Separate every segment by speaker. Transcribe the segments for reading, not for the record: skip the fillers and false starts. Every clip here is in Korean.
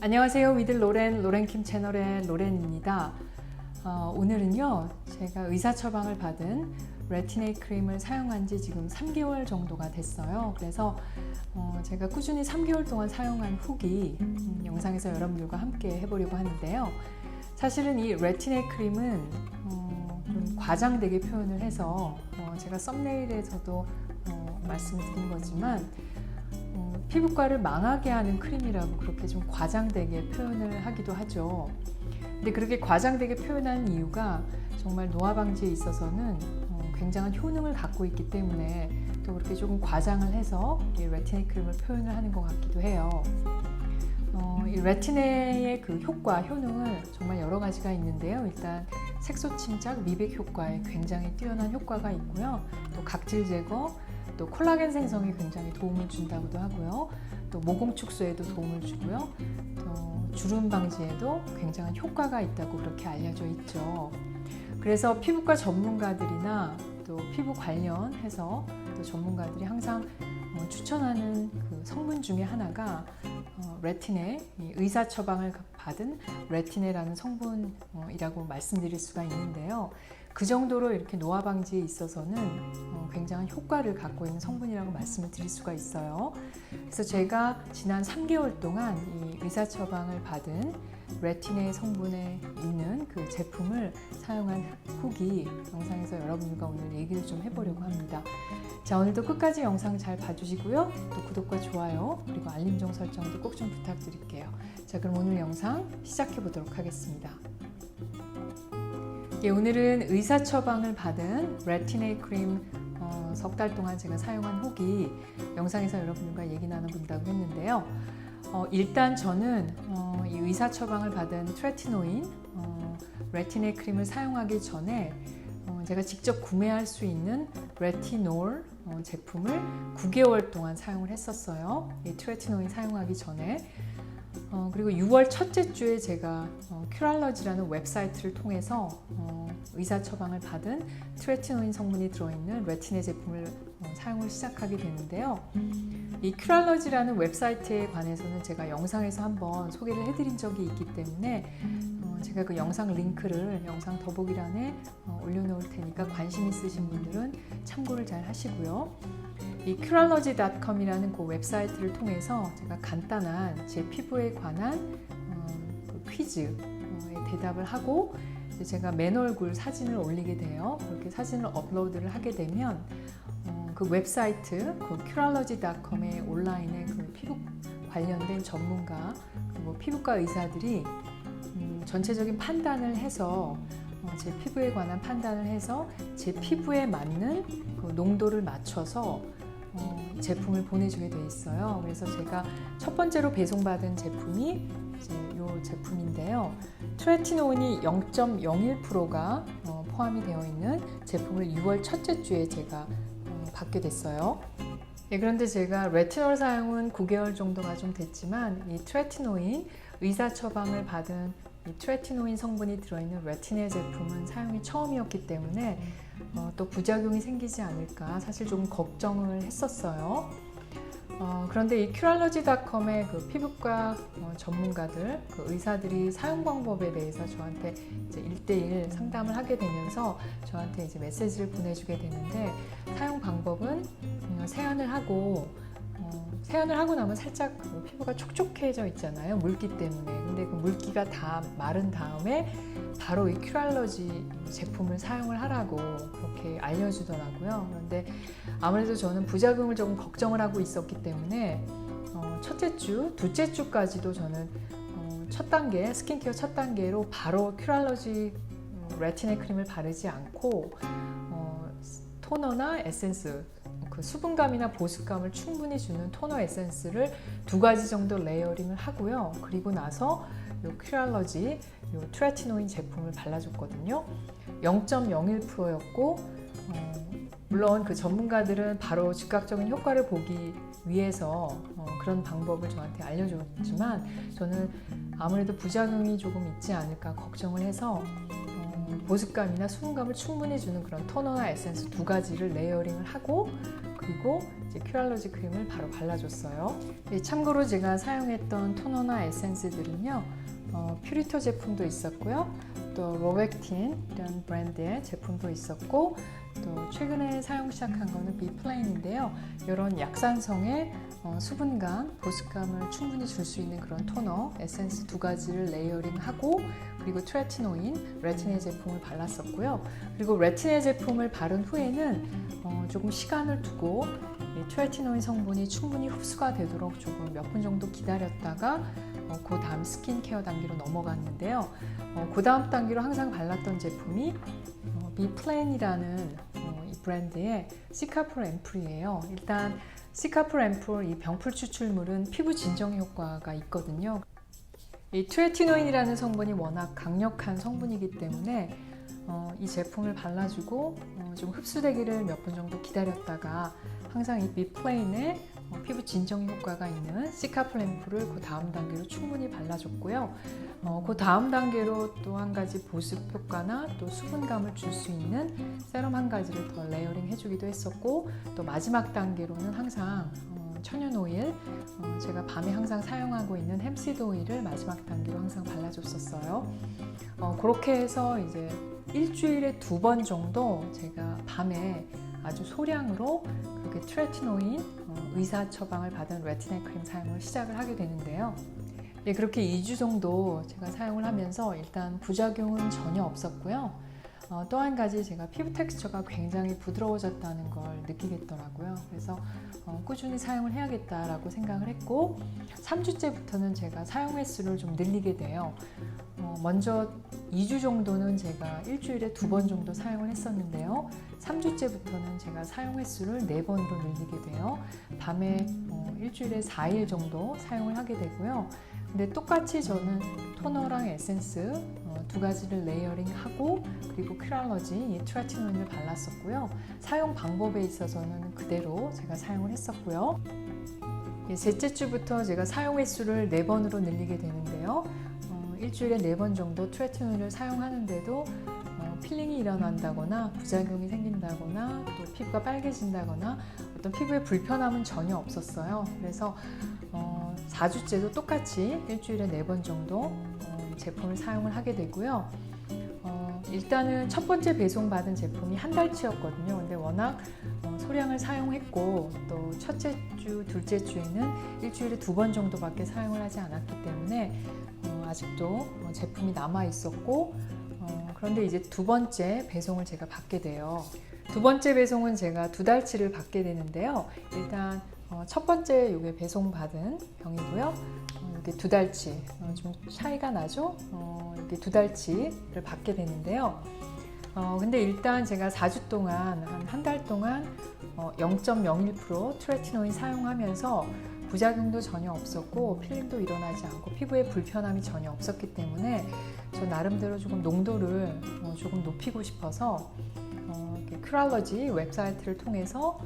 Speaker 1: 안녕하세요. 위들 로렌킴 채널의 로렌입니다. 오늘은요, 제가 의사 처방을 받은 레티네이 크림을 사용한 지 지금 3개월 정도가 됐어요. 그래서 제가 꾸준히 3개월 동안 사용한 후기 영상에서 여러분들과 함께 해보려고 하는데요. 사실은 이 레티네이 크림은 좀 과장되게 표현을 해서 제가 썸네일에서도 말씀을 드린 거지만 피부과를 망하게 하는 크림이라고 그렇게 좀 과장되게 표현을 하기도 하죠. 근데 그렇게 과장되게 표현하는 이유가 정말 노화 방지에 있어서는 굉장한 효능을 갖고 있기 때문에 또 그렇게 조금 과장을 해서 이 레티네이 크림을 표현을 하는 것 같기도 해요. 이 레티네의 그 효과, 효능을 정말 여러 가지가 있는데요. 일단 색소 침착, 미백 효과에 굉장히 뛰어난 효과가 있고요. 또 각질 제거, 또 콜라겐 생성에 굉장히 도움을 준다고도 하고요. 또 모공 축소에도 도움을 주고요. 또 주름 방지에도 굉장한 효과가 있다고 그렇게 알려져 있죠. 그래서 피부과 전문가들이나 또 피부 관련해서 또 전문가들이 항상 추천하는 그 성분 중에 하나가 레티네, 의사 처방을 받은 레티네라는 성분이라고 말씀드릴 수가 있는데요. 그 정도로 이렇게 노화 방지에 있어서는 굉장한 효과를 갖고 있는 성분이라고 말씀을 드릴 수가 있어요. 그래서 제가 지난 3개월 동안 이 의사 처방을 받은 레티네 성분에 있는 그 제품을 사용한 후기 영상에서 여러분과 오늘 얘기를 좀 해보려고 합니다. 자, 오늘도 끝까지 영상 잘 봐주시고요. 또 구독과 좋아요 그리고 알림종 설정도 꼭 좀 부탁드릴게요. 자, 그럼 오늘 영상 시작해 보도록 하겠습니다. 예, 오늘은 의사 처방을 받은 레티네이 크림 석 달 동안 제가 사용한 후기 영상에서 여러분들과 얘기 나눠본다고 했는데요. 일단 저는 이 의사 처방을 받은 트레티노인 레티네이 크림을 사용하기 전에 제가 직접 구매할 수 있는 레티놀 제품을 9개월 동안 사용을 했었어요. 이 트레티노인 사용하기 전에. 그리고 6월 첫째 주에 제가 큐랄러지라는 웹사이트를 통해서 의사 처방을 받은 트레티노인 성분이 들어있는 레티네 제품을 사용을 시작하게 되는데요. 이 큐랄러지라는 웹사이트에 관해서는 제가 영상에서 한번 소개를 해드린 적이 있기 때문에 제가 그 영상 링크를 영상 더보기란에 올려놓을 테니까 관심 있으신 분들은 참고를 잘 하시고요. 이 큐랄러지.com이라는 그 웹사이트를 통해서 제가 간단한 제 피부에 관한 퀴즈에 대답을 하고 제가 맨 얼굴 사진을 올리게 돼요. 그렇게 사진을 업로드를 하게 되면 그 웹사이트, 그 큐랄러지.com의 온라인에 그 피부 관련된 전문가 그리고 피부과 의사들이 전체적인 판단을 해서 제 피부에 관한 판단을 해서 제 피부에 맞는 그 농도를 맞춰서 제품을 보내주게 돼 있어요. 그래서 제가 첫 번째로 배송받은 제품이 이제 이 제품인데요. 트레티노인이 0.01%가 포함이 되어 있는 제품을 6월 첫째 주에 제가 받게 됐어요. 예, 그런데 제가 레티놀 사용은 9개월 정도가 좀 됐지만 이 트레티노인 의사 처방을 받은 이 트레티노인 성분이 들어있는 레티네 제품은 사용이 처음이었기 때문에 또 부작용이 생기지 않을까 사실 좀 걱정을 했었어요. 그런데 이 큐랄러지.com의 그 피부과 전문가들, 그 의사들이 사용 방법에 대해서 저한테 이제 1대1 상담을 하게 되면서 저한테 이제 메시지를 보내주게 되는데 사용 방법은 세안을 하고 나면 살짝 그 피부가 촉촉해져 있잖아요. 물기 때문에. 근데 그 물기가 다 마른 다음에 바로 이 큐랄러지 제품을 사용을 하라고 그렇게 알려주더라고요. 그런데 아무래도 저는 부작용을 조금 걱정을 하고 있었기 때문에 첫째 주, 둘째 주까지도 저는 첫 단계, 스킨케어 첫 단계로 바로 큐랄러지 레티네 크림을 바르지 않고 토너나 에센스, 그 수분감이나 보습감을 충분히 주는 토너 에센스를 2가지 정도 레이어링을 하고요. 그리고 나서 이 큐랄러지, 이 트레티노인 제품을 발라줬거든요. 0.01%였고 물론 그 전문가들은 바로 즉각적인 효과를 보기 위해서 그런 방법을 저한테 알려줬지만 저는 아무래도 부작용이 조금 있지 않을까 걱정을 해서 보습감이나 수분감을 충분히 주는 그런 토너나 에센스 2가지를 레이어링을 하고 그 그리고 이제 큐랄러지 크림을 바로 발라줬어요. 참고로 제가 사용했던 토너나 에센스들은요, 퓨리터 제품도 있었고요, 또 로백틴 이런 브랜드의 제품도 있었고, 또 최근에 사용 시작한 거는 비플레인인데요. 이런 약산성의 수분감, 보습감을 충분히 줄 수 있는 그런 토너, 에센스 두 가지를 레이어링하고, 그리고 트레티노인, 레티네 제품을 발랐었고요. 그리고 레티네 제품을 바른 후에는 조금 시간을 두고 이 트레티노인 성분이 충분히 흡수가 되도록 조금 몇 분 정도 기다렸다가 그 다음 스킨케어 단계로 넘어갔는데요. 그 다음 단계로 항상 발랐던 제품이 비플랜이라는 이 브랜드의 시카풀 앰플이에요. 일단 시카풀 앰플 이 병풀 추출물은 피부 진정 효과가 있거든요. 이 트레티노인이라는 성분이 워낙 강력한 성분이기 때문에 이 제품을 발라주고 좀 흡수되기를 몇 분 정도 기다렸다가 항상 이 비플레인의 피부 진정 효과가 있는 시카풀 앰플을 그 다음 단계로 충분히 발라줬고요. 그 다음 단계로 또 한 가지 보습 효과나 또 수분감을 줄 수 있는 세럼 한 가지를 더 레이어링 해주기도 했었고, 또 마지막 단계로는 항상 천연 오일, 제가 밤에 항상 사용하고 있는 햄시드 오일을 마지막 단계로 항상 발라줬었어요. 그렇게 해서 이제 일주일에 2번 정도 제가 밤에 아주 소량으로 그렇게 트레티노인 의사 처방을 받은 레티네 크림 사용을 시작을 하게 되는데요. 네, 그렇게 2주 정도 제가 사용을 하면서 일단 부작용은 전혀 없었고요. 또 한 가지 제가 피부 텍스처가 굉장히 부드러워졌다는 걸 느끼겠더라고요. 그래서 꾸준히 사용을 해야겠다라고 생각을 했고, 3주째부터는 제가 사용 횟수를 좀 늘리게 돼요. 먼저 2주 정도는 제가 일주일에 2번 정도 사용을 했었는데요. 3주째부터는 제가 사용 횟수를 4번으로 늘리게 돼요. 밤에 일주일에 4일 정도 사용을 하게 되고요. 근데 똑같이 저는 토너랑 에센스 두 가지를 레이어링하고, 그리고 큐랄러지 이 트레티노인을 발랐었고요. 사용 방법에 있어서는 그대로 제가 사용을 했었고요. 셋째 주부터 제가 사용 횟수를 4번으로 늘리게 되는데요. 일주일에 4번 정도 트레티노인을 사용하는데도 필링이 일어난다거나 부작용이 생긴다거나 또 피부가 빨개진다거나 어떤 피부에 불편함은 전혀 없었어요. 그래서 4주째도 똑같이 일주일에 4번 정도 제품을 사용을 하게 되고요. 일단은 첫 번째 배송받은 제품이 한 달치였거든요. 근데 워낙 소량을 사용했고, 또 첫째 주, 둘째 주에는 일주일에 2번 정도밖에 사용을 하지 않았기 때문에 아직도 제품이 남아 있었고, 그런데 이제 두 번째 배송을 제가 받게 돼요. 두 번째 배송은 제가 2달치를 받게 되는데요. 일단 첫 번째 요게 배송받은 병이고요. 이게 2달치, 좀 차이가 나죠? 이게 2달치를 받게 되는데요. 근데 일단 제가 4주 동안, 한 달 동안 0.01% 트레티노인 사용하면서 부작용도 전혀 없었고, 필링도 일어나지 않고, 피부에 불편함이 전혀 없었기 때문에 저 나름대로 조금 농도를 조금 높이고 싶어서 큐랄러지 웹사이트를 통해서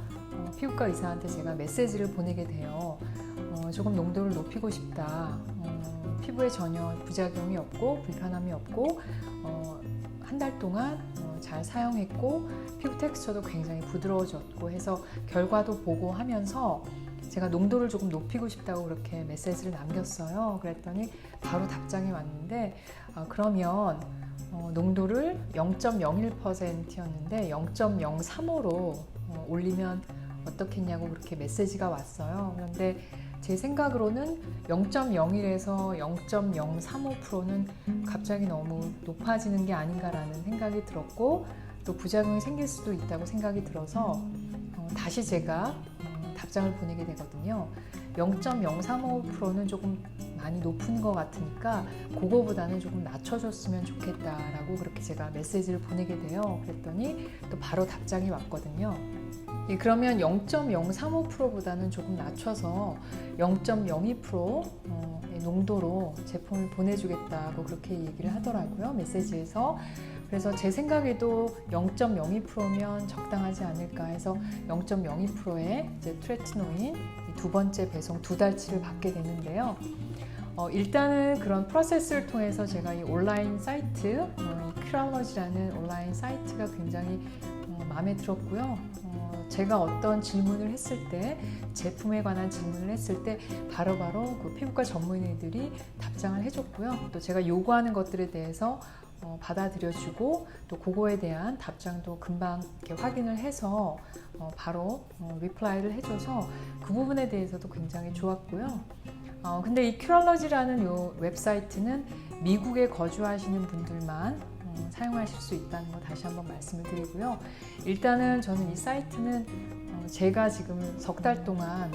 Speaker 1: 피부과 의사한테 제가 메시지를 보내게 돼요. 조금 농도를 높이고 싶다. 피부에 전혀 부작용이 없고 불편함이 없고 한 달 동안 잘 사용했고 피부 텍스처도 굉장히 부드러워졌고 해서 결과도 보고 하면서 제가 농도를 조금 높이고 싶다고 그렇게 메시지를 남겼어요. 그랬더니 바로 답장이 왔는데 그러면 농도를 0.01%였는데 0.035로 올리면 어떻겠냐고 그렇게 메시지가 왔어요. 그런데 제 생각으로는 0.01에서 0.035%는 갑자기 너무 높아지는 게 아닌가라는 생각이 들었고, 또 부작용이 생길 수도 있다고 생각이 들어서 다시 제가 답장을 보내게 되거든요. 0.035%는 조금 많이 높은 것 같으니까 그거보다는 조금 낮춰줬으면 좋겠다라고 그렇게 제가 메시지를 보내게 돼요. 그랬더니 또 바로 답장이 왔거든요. 그러면 0.035%보다는 조금 낮춰서 0.02% 농도로 제품을 보내주겠다고 그렇게 얘기를 하더라고요. 메시지에서. 그래서 제 생각에도 0.02%면 적당하지 않을까 해서 0.02%의 트레티노인 두 번째 배송 2달치를 받게 되는데요. 일단은 그런 프로세스를 통해서 제가 이 온라인 사이트, 큐랄러지라는 온라인 사이트가 굉장히 마음에 들었고요. 제가 어떤 질문을 했을 때, 제품에 관한 질문을 했을 때 바로바로 그 피부과 전문의들이 답장을 해줬고요. 또 제가 요구하는 것들에 대해서 받아들여주고 또 그거에 대한 답장도 금방 이렇게 확인을 해서 바로 리플라이를 해줘서 그 부분에 대해서도 굉장히 좋았고요. 근데 이 큐럴러지라는 요 웹사이트는 미국에 거주하시는 분들만 사용하실 수 있다는 거 다시 한번 말씀을 드리고요. 일단은 저는 이 사이트는 제가 지금 석 달 동안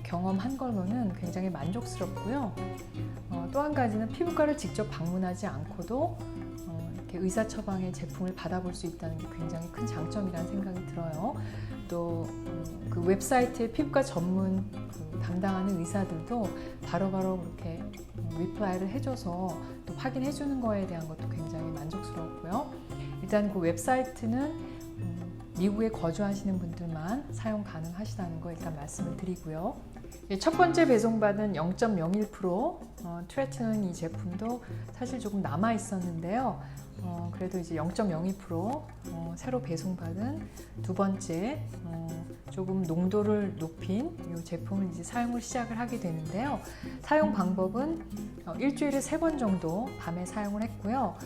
Speaker 1: 경험한 걸로는 굉장히 만족스럽고요. 또 한 가지는 피부과를 직접 방문하지 않고도 이렇게 의사 처방의 제품을 받아볼 수 있다는 게 굉장히 큰 장점이라는 생각이 들어요. 또 그 웹사이트의 피부과 전문 담당하는 의사들도 바로바로 그렇게 리플라이를 해줘서 또 확인해 주는 거에 대한 것도 굉장히 만족스러웠고요. 일단 그 웹사이트는 미국에 거주하시는 분들만 사용 가능하시다는 거 일단 말씀을 드리고요. 첫 번째 배송받은 0.01% 트레티논 이 제품도 사실 조금 남아 있었는데요. 그래도 이제 0.02% 새로 배송받은 두 번째 조금 농도를 높인 이 제품을 이제 사용을 시작을 하게 되는데요. 사용 방법은 일주일에 3번 정도 밤에 사용을 했고요.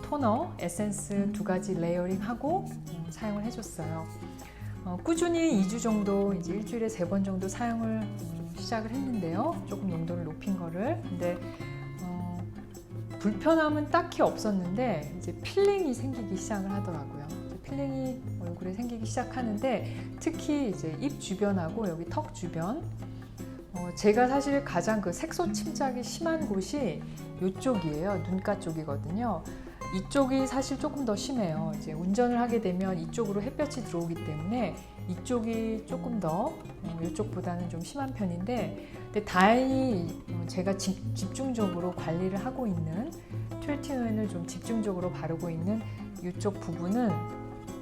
Speaker 1: 토너, 에센스 2가지 레이어링하고 사용을 해줬어요. 꾸준히 2주 정도 이제 일주일에 3번 정도 사용을 시작을 했는데요. 조금 농도를 높인 거를. 근데 불편함은 딱히 없었는데 이제 필링이 생기기 시작을 하더라고요. 필링이 얼굴에 생기기 시작하는데 특히 이제 입 주변하고 여기 턱 주변 제가 사실 가장 그 색소 침착이 심한 곳이 이쪽이에요. 눈가 쪽이거든요. 이쪽이 사실 조금 더 심해요. 이제 운전을 하게 되면 이쪽으로 햇볕이 들어오기 때문에 이쪽이 조금 더 이쪽보다는 좀 심한 편인데 근데 다행히 제가 집중적으로 관리를 하고 있는 트레티논을 좀 집중적으로 바르고 있는 이쪽 부분은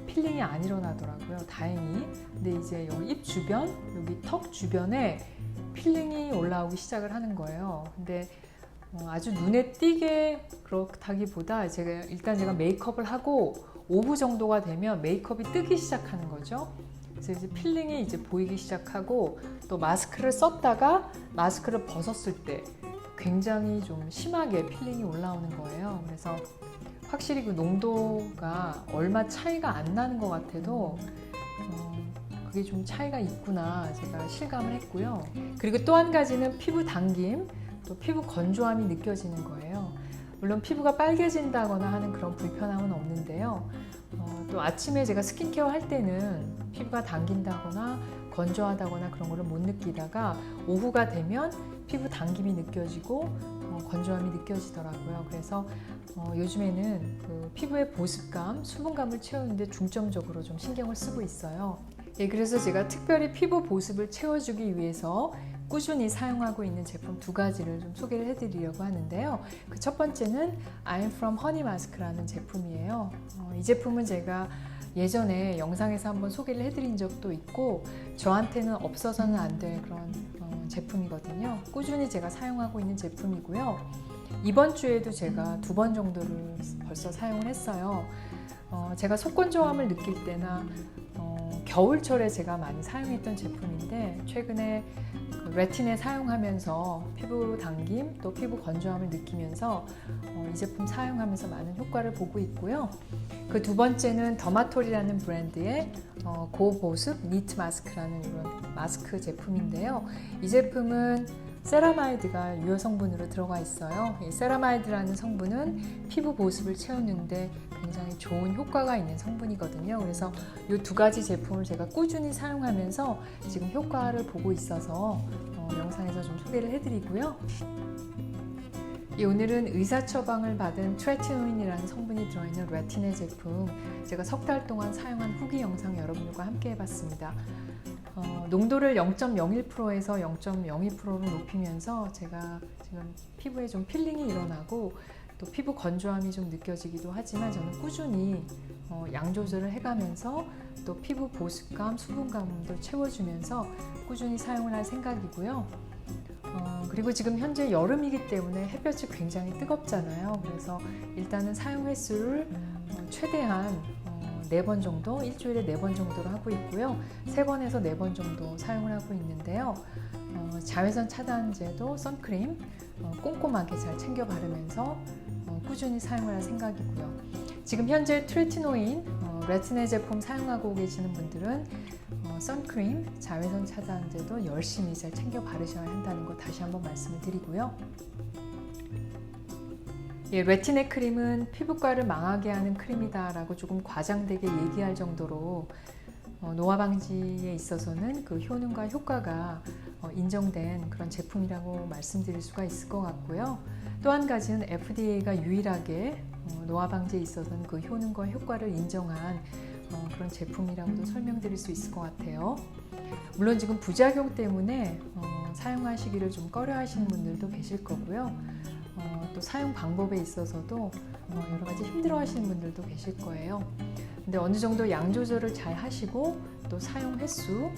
Speaker 1: 필링이 안 일어나더라고요. 다행히. 근데 이제 여기 입 주변, 여기 턱 주변에 필링이 올라오기 시작을 하는 거예요. 근데 아주 눈에 띄게 그렇다기보다 제가 메이크업을 하고 오후 정도가 되면 메이크업이 뜨기 시작하는 거죠. 그래서 이제 필링이 이제 보이기 시작하고 또 마스크를 썼다가 마스크를 벗었을 때 굉장히 좀 심하게 필링이 올라오는 거예요. 그래서 확실히 그 농도가 얼마 차이가 안 나는 것 같아도 그게 좀 차이가 있구나 제가 실감을 했고요. 그리고 또 한 가지는 피부 당김, 또 피부 건조함이 느껴지는 거예요. 물론 피부가 빨개진다거나 하는 그런 불편함은 없는데요. 또 아침에 제가 스킨케어 할 때는 피부가 당긴다거나 건조하다거나 그런 거를 못 느끼다가 오후가 되면 피부 당김이 느껴지고 건조함이 느껴지더라고요. 그래서 요즘에는 그 피부의 보습감, 수분감을 채우는데 중점적으로 좀 신경을 쓰고 있어요. 예, 그래서 제가 특별히 피부 보습을 채워주기 위해서 꾸준히 사용하고 있는 제품 2가지를 좀 소개를 해드리려고 하는데요. 그 첫 번째는 I'm From Honey 마스크라는 제품이에요. 이 제품은 제가 예전에 영상에서 한번 소개를 해드린 적도 있고 저한테는 없어서는 안 될 그런 제품이거든요. 꾸준히 제가 사용하고 있는 제품이고요. 이번 주에도 제가 2번 정도를 벌써 사용을 했어요. 제가 속건조함을 느낄 때나 겨울철에 제가 많이 사용했던 제품인데 최근에 레틴에 사용하면서 피부 당김 또 피부 건조함을 느끼면서 이 제품 사용하면서 많은 효과를 보고 있고요. 그 두 번째는 더마톨이라는 브랜드의 고보습 니트 마스크라는 이런 마스크 제품인데요. 이 제품은 세라마이드가 유효 성분으로 들어가 있어요. 이 세라마이드라는 성분은 피부 보습을 채우는데 굉장히 좋은 효과가 있는 성분이거든요. 그래서 이 2가지 제품을 제가 꾸준히 사용하면서 지금 효과를 보고 있어서 영상에서 좀 소개를 해드리고요. 오늘은 의사 처방을 받은 트레티논이라는 성분이 들어있는 레티네 제품 제가 석 달 동안 사용한 후기 영상 여러분들과 함께 해봤습니다. 농도를 0.01%에서 0.02%로 높이면서 제가 지금 피부에 좀 필링이 일어나고 또 피부 건조함이 좀 느껴지기도 하지만 저는 꾸준히 양 조절을 해가면서 또 피부 보습감, 수분감도 채워주면서 꾸준히 사용을 할 생각이고요. 그리고 지금 현재 여름이기 때문에 햇볕이 굉장히 뜨겁잖아요. 그래서 일단은 사용 횟수를 최대한 4번 정도, 일주일에 4번 정도로 하고 있고요. 3번에서 4번 정도 사용을 하고 있는데요. 자외선 차단제도 선크림 꼼꼼하게 잘 챙겨 바르면서 꾸준히 사용을 할 생각이고요. 지금 현재 트레티노인 레티네 제품 사용하고 계시는 분들은 선크림, 자외선 차단제도 열심히 잘 챙겨 바르셔야 한다는 거 다시 한번 말씀을 드리고요. 예, 레티네 크림은 피부과를 망하게 하는 크림이다라고 조금 과장되게 얘기할 정도로 노화 방지에 있어서는 그 효능과 효과가 인정된 그런 제품이라고 말씀드릴 수가 있을 것 같고요. 또 한 가지는 FDA가 유일하게 노화 방지에 있어서는 그 효능과 효과를 인정한 그런 제품이라고도 설명드릴 수 있을 것 같아요. 물론 지금 부작용 때문에 사용하시기를 좀 꺼려 하시는 분들도 계실 거고요. 또 사용 방법에 있어서도 여러 가지 힘들어 하시는 분들도 계실 거예요. 근데 어느 정도 양 조절을 잘 하시고 또 사용 횟수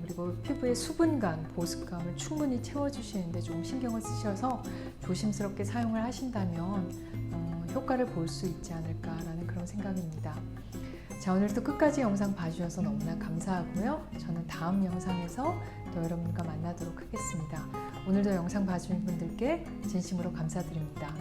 Speaker 1: 그리고 피부의 수분감, 보습감을 충분히 채워주시는데 좀 신경을 쓰셔서 조심스럽게 사용을 하신다면 효과를 볼 수 있지 않을까라는 그런 생각입니다. 자, 오늘도 끝까지 영상 봐주셔서 너무나 감사하고요. 저는 다음 영상에서 또 여러분과 만나도록 하겠습니다. 오늘도 영상 봐주신 분들께 진심으로 감사드립니다.